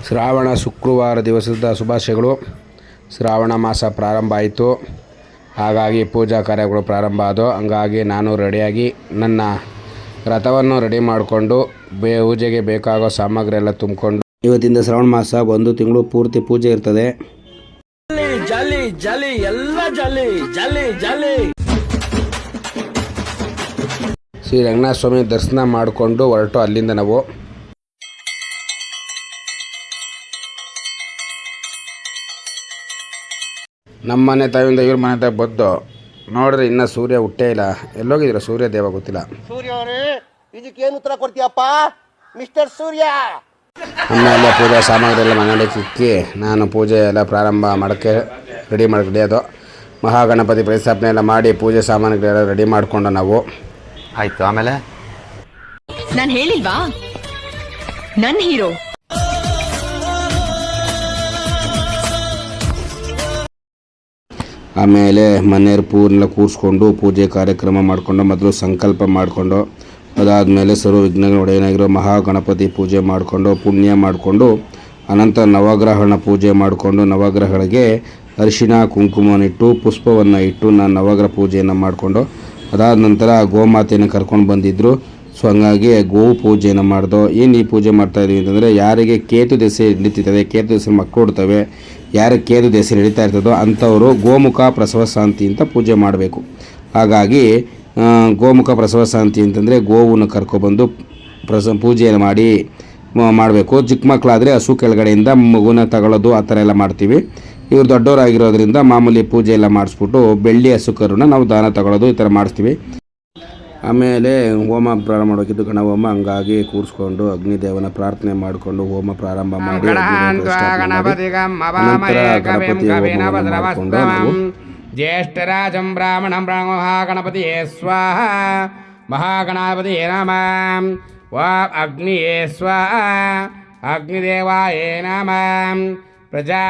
ಶ್ರಾವಣ ಶುಕ್ರವಾರ ದಿವಸದ ಶುಭಾಶಯಗಳು. ಶ್ರಾವಣ ಮಾಸ ಪ್ರಾರಂಭ ಆಯಿತು, ಹಾಗಾಗಿ ಪೂಜಾ ಕಾರ್ಯಗಳು ಪ್ರಾರಂಭ ಆದವು. ಹಂಗಾಗಿ ನಾನು ರೆಡಿಯಾಗಿ ನನ್ನ ರಥವನ್ನು ರೆಡಿ ಮಾಡಿಕೊಂಡು ಪೂಜೆಗೆ ಬೇಕಾಗೋ ಸಾಮಗ್ರಿ ಎಲ್ಲ ತುಂಬಿಕೊಂಡು, ಇವತ್ತಿಂದ ಶ್ರಾವಣ ಮಾಸ 1 ತಿಂಗಳು ಪೂರ್ತಿ ಪೂಜೆ ಇರ್ತದೆ. ಜಾಲಿ ಜಾಲಿ ಎಲ್ಲ ಜಾಲಿ ಜಾಲಿ ಜಾಲಿ. ಶ್ರೀ ರಂಗನಾಥ ಸ್ವಾಮಿ ದರ್ಶನ ಮಾಡಿಕೊಂಡು ಹೊರಟು ಅಲ್ಲಿಂದ ನಾವು ನಮ್ಮ ಮನೆ ತಾವಿಂದ ಇವ್ರ ಮನೆ ತಾಯಿ ಬದ್ದು ನೋಡ್ರಿ, ಇನ್ನೂ ಸೂರ್ಯ ಹುಟ್ಟೇ ಇಲ್ಲ. ಎಲ್ಲೋಗಿದ್ದೀರ ಸೂರ್ಯ ದೇವ ಗೊತ್ತಿಲ್ಲ. ಸೂರ್ಯ ಅವರೇ, ಇದಕ್ಕೇನು ಉತ್ತರ ಕೊಡ್ತೀಯಪ್ಪ ಮಿಸ್ಟರ್ ಸೂರ್ಯ? ಆಮೇಲೆ ಪೂಜಾ ಸಾಮಗ್ರಿ ಎಲ್ಲ ಮನೆಯಲ್ಲಿ ಇಕ್ಕಿ ನಾನು ಪೂಜೆ ಎಲ್ಲ ಪ್ರಾರಂಭ ಮಾಡೋಕ್ಕೆ ರೆಡಿ ಅದು ಮಹಾಗಣಪತಿ ಪ್ರತಿಷ್ಠಾಪನೆ ಎಲ್ಲ ಮಾಡಿ ಪೂಜೆ ಸಾಮಾನುಗಳೆಲ್ಲ ರೆಡಿ ಮಾಡಿಕೊಂಡು ನಾವು ಆಯಿತು. ಆಮೇಲೆ ನಾನು ಹೇಳಿಲ್ವಾ ನನ್ನ ಹೀರೋ. ಆಮೇಲೆ ಮನೆಯವ್ರ ಪೂರ್ನೆಲ್ಲ ಕೂರಿಸ್ಕೊಂಡು ಪೂಜೆ ಕಾರ್ಯಕ್ರಮ ಮಾಡಿಕೊಂಡು ಮೊದಲು ಸಂಕಲ್ಪ ಮಾಡಿಕೊಂಡು, ಅದಾದಮೇಲೆ ಸರ್ವ ವಿಘ್ನಗಳ ಒಡೆಯನಾಗಿರೋ ಮಹಾಗಣಪತಿ ಪೂಜೆ ಮಾಡಿಕೊಂಡು ಪುಣ್ಯ ಮಾಡಿಕೊಂಡು, ಅನಂತರ ನವಗ್ರಹಣ ಪೂಜೆ ಮಾಡಿಕೊಂಡು ನವಗ್ರಹಗಳಿಗೆ ಅರಿಶಿಣ ಕುಂಕುಮವನ್ನಿಟ್ಟು ಪುಷ್ಪವನ್ನು ಇಟ್ಟು ನಾನು ನವಗ್ರಹ ಪೂಜೆಯನ್ನು ಮಾಡಿಕೊಂಡು, ಅದಾದ ನಂತರ ಗೋಮಾತೆಯನ್ನು ಕರ್ಕೊಂಡು ಬಂದಿದ್ದರು. ಸೊ ಹಂಗಾಗಿ ಗೋವು ಪೂಜೆಯನ್ನು ಮಾಡ್ದೋ. ಏನು ಈ ಪೂಜೆ ಮಾಡ್ತಾಯಿದ್ದೀವಿ ಅಂತಂದರೆ, ಯಾರಿಗೆ ಕೇತು ದೆಸೆ ನಡೀತಿರ್ತದೆ, ಕೇತು ದೆಸೆ ಮಕ್ಕಳು ಹುಡ್ತವೆ, ಯಾರಿಗೆ ಕೇತು ದೆಸೆ ನಡೀತಾ ಇರ್ತದೋ ಅಂಥವರು ಗೋಮುಖ ಪ್ರಸವ ಶಾಂತಿ ಅಂತ ಪೂಜೆ ಮಾಡಬೇಕು. ಹಾಗಾಗಿ ಗೋಮುಖ ಪ್ರಸವ ಶಾಂತಿ ಅಂತಂದರೆ ಗೋವನ್ನು ಕರ್ಕೊಬಂದು ಪೂಜೆಯನ್ನು ಮಾಡಬೇಕು. ಚಿಕ್ಕ ಮಕ್ಕಳಾದರೆ ಹಸು ಕೆಳಗಡೆಯಿಂದ ಮಗುನ ತಗೊಳ್ಳೋದು ಆ ಥರ ಎಲ್ಲ ಮಾಡ್ತೀವಿ. ಇವರು ದೊಡ್ಡವರಾಗಿರೋದ್ರಿಂದ ಮಾಮೂಲಿ ಪೂಜೆ ಎಲ್ಲ ಮಾಡಿಸ್ಬಿಟ್ಟು ಬೆಳ್ಳಿ ಹಸು ಕರುನ ನಾವು ದಾನ ತಗೊಳ್ಳೋದು ಈ ಥರ ಮಾಡಿಸ್ತೀವಿ. ಆಮೇಲೆ ಹೋಮ ಪ್ರಾರಂಭ ಮಾಡೋಕ್ಕಿದ್ದು ಗಣ ಹೋಮ, ಹಂಗಾಗಿ ಕೂರಿಸ್ಕೊಂಡು ಅಗ್ನಿದೇವನ ಪ್ರಾರ್ಥನೆ ಮಾಡಿಕೊಂಡು ಹೋಮ ಪ್ರಾರಂಭ ಮಾಡಿ ಜ್ಯೇಷ್ಠರಾಜಂ ಬ್ರಾಹ್ಮಣಂ ಮಹಾಗಣಪತಿಯೇ ಸ್ವಾಹ. ಮಹಾಗಣಪತಿಯೇ ನಮಃ. ಓಂ ಅಗ್ನಿಯೇ ಸ್ವಾಹ. ಅಗ್ನಿದೇವಾಯೇ ನಮಃ. ಪ್ರಜಾ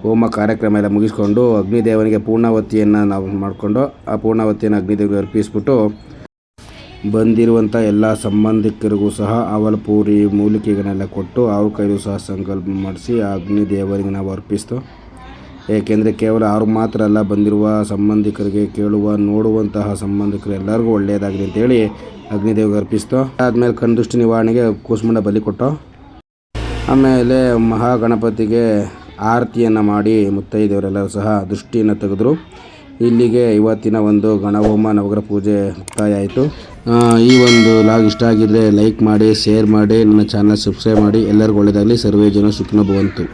ಹೋಮ ಕಾರ್ಯಕ್ರಮ ಎಲ್ಲ ಮುಗಿಸ್ಕೊಂಡು ಅಗ್ನಿದೇವನಿಗೆ ಪೂರ್ಣಾವತಿಯನ್ನು ನಾವು ಮಾಡಿಕೊಂಡು ಆ ಪೂರ್ಣಾವತಿಯನ್ನು ಅಗ್ನಿದೇವರಿಗೆ ಅರ್ಪಿಸ್ಬಿಟ್ಟು ಬಂದಿರುವಂಥ ಎಲ್ಲ ಸಂಬಂಧಿಕರಿಗೂ ಸಹ ಅವಲ ಪೂರಿ ಮೂಲಿಕೆಗಳನ್ನೆಲ್ಲ ಕೊಟ್ಟು ಅವ್ರ ಕೈಲೂ ಸಹ ಸಂಕಲ್ಪ ಮಾಡಿಸಿ ಆ ಅಗ್ನಿದೇವರಿಗೆ ನಾವು ಅರ್ಪಿಸ್ತು. ಏಕೆಂದರೆ ಕೇವಲ ಅವ್ರು ಮಾತ್ರ ಅಲ್ಲ, ಬಂದಿರುವ ಸಂಬಂಧಿಕರಿಗೆ, ಕೇಳುವ ನೋಡುವಂತಹ ಸಂಬಂಧಿಕರು ಎಲ್ಲರಿಗೂ ಒಳ್ಳೆಯದಾಗಲಿ ಅಂತೇಳಿ ಅಗ್ನಿದೇವರಿಗೆ ಅರ್ಪಿಸ್ತು. ಆದಮೇಲೆ ಕಣ್ದೃಷ್ಟಿ ನಿವಾರಣೆಗೆ ಕೂಸುಮುಂಡ ಬಲಿ ಕೊಟ್ಟು, ಆಮೇಲೆ ಮಹಾಗಣಪತಿಗೆ ಆರತಿಯನ್ನು ಮಾಡಿ ಮುತ್ತೈದೆಯವರೆಲ್ಲರೂ ಸಹ ದೃಷ್ಟಿಯನ್ನು ತೆಗೆದ್ರು. ಇಲ್ಲಿಗೆ ಇವತ್ತಿನ ಒಂದು ಗಣಹೋಮ ನವಗ್ರಹ ಪೂಜೆ ಮುಕ್ತಾಯ ಆಯಿತು. ಈ ಒಂದು ಲಾಗ್ ಇಷ್ಟ ಆಗಿದ್ದರೆ ಲೈಕ್ ಮಾಡಿ, ಶೇರ್ ಮಾಡಿ, ನನ್ನ ಚಾನಲ್ ಸಬ್ಸ್ಕ್ರೈಬ್ ಮಾಡಿ. ಎಲ್ಲರಿಗೂ ಒಳ್ಳೆಯದಾಗಲಿ. ಸರ್ವೇ ಜನ ಸುಖಿನೋ ಭವಂತು.